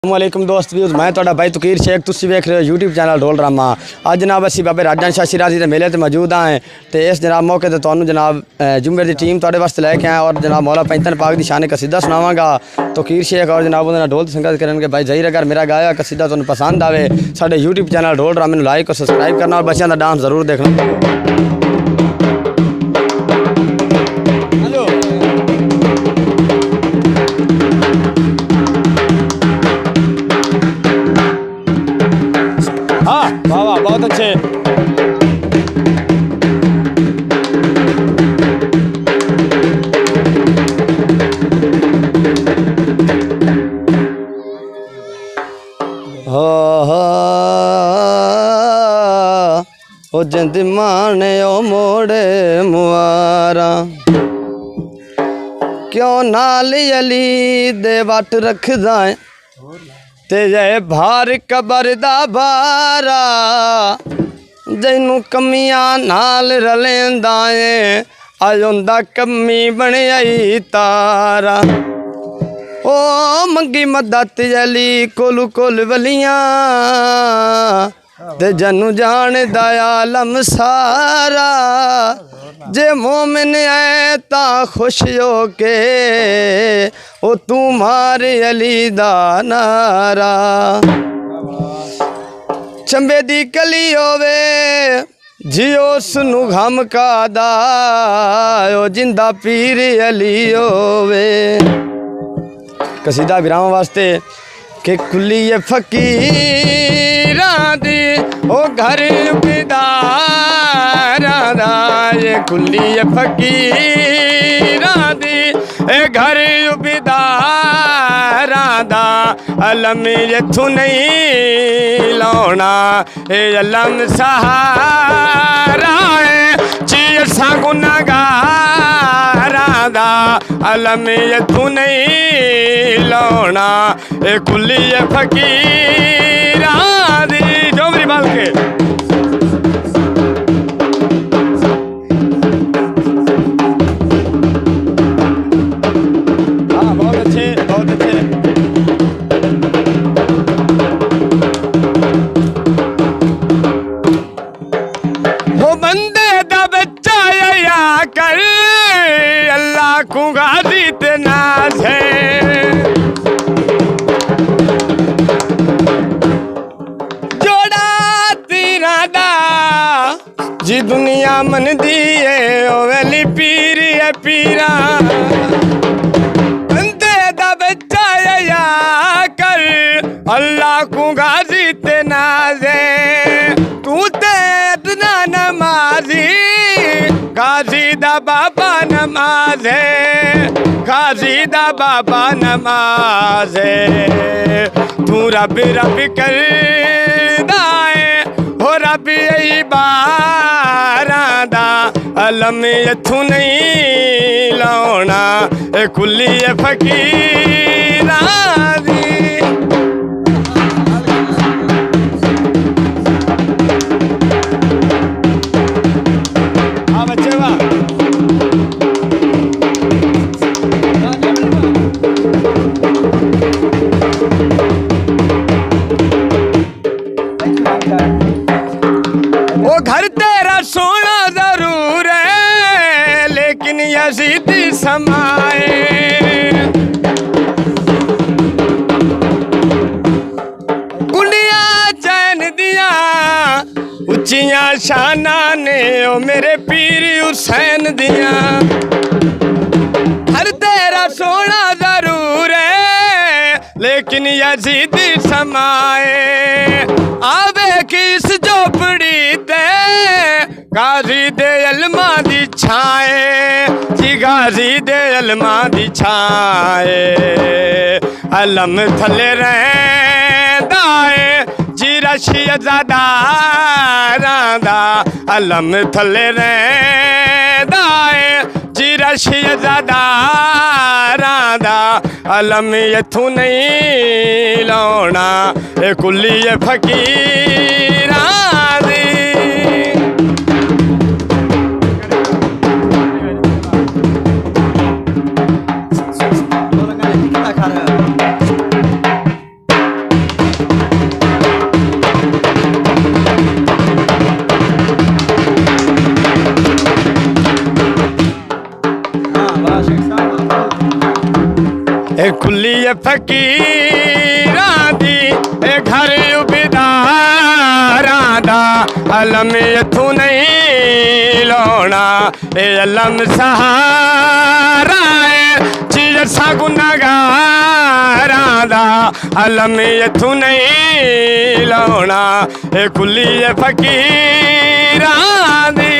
वालेकुम दोस्त व्यूज़ मैं ਤੁਹਾਡਾ भाई तुकीर शेख तुसी वेख रहे हो यूट्यूब चैनल ढोल ड्रामा। आज जनाब असी बाबे राजन शाह शिराजी के मेले ते मौजूद हैं तो इस जनाब मौके ते तुहानू जनाब जुम्मेर की टीम तुहाडे वास्ते लैके आए और जनाब मौला पैंतन पाक की शान कसीदा सुनावांगा। तुकीर शेख और जनाब उन्होंने ढोल संगत करेंगे। भाई जहीर अगर मेरा गाया कसीदा तुहानू पसंद आवे साडे यूट्यूब चैनल ढोल ड्रामे नू लाइक और सबसक्राइब करना और बच्चों का डांस जरूर देखना। वाह वाह बहुत अच्छे। ओ जिंद माने ओ मोड़े मुआरा क्यों नाल अली दे वट रखदा है ते जय भार कबर दा बारा जैनू कमियां नाल रलेंदा है आयोंदा कमी बनियाई तारा। ओ मंगी मदद अली कोलू कोल वलियां ते जनू जान दयालम सारा। जे मोमिन है ता खुश हो के ओ तू मारे अली दा नारा। चंबे दी कली होवे जियो सुनु घम का दा ओ जिंदा पीर अली होवे। कसीदा विराम वास्ते के कुली फकीरां दी ओ घर बेदारां दा ये कुली फकीरां दी ए घर बेदारां दा अलम इथों नहीं लाउणा ए अलम सहारा है जी असां गुनाहगारां दा अलम इथों नहीं लाउणा ए कुली फकीरां दी डोगरी बाल के। हाँ बहुत अच्छे बहुत अच्छे। वो बंदे दा बच्चा या कर अल्लाह को गाजी ते नाज है। जी दुनिया मन दिए ओ वैली पीर है पीरा बंदे दा बच्चा या कर अल्लाह को गाजी ते नाजे। तू ते इतना नमाजी गाजी दा बाबा नमाजे गाजी दा बाबा नमाजे। तू रब रब कर दाए हो रब यही बारां दा अलम इथों नहीं लाउणा ए कुली फकीरां दी। हाँ बच्चे वाह वो घर तेरा सोना जरूर है लेकिन यजीदी समाए। कुंडियां चैन दिया उच्चियां शाना ने ओ मेरे पीर हुसैन दिया। घर तेरा सोना जरूर है लेकिन यजीदी समाए। आवे किस झोपड़ी ते गाजी दे अलमा दी छाए जी गाजी दे अलमा दी छाए। अलम थले रहंदा है जी रशियज़ादा दा अलम थले रहंदा है जी रशियज़ादा दा अलम इथों नहीं लाउणा ए कुली फकीरां दी। खुली फकीरां दी घर उबदारां दा अलम इथों नहीं लौना अलम सहारा चीज सा गुनाहगारां दा अलम इथों नहीं लौना खुली फकीरां दी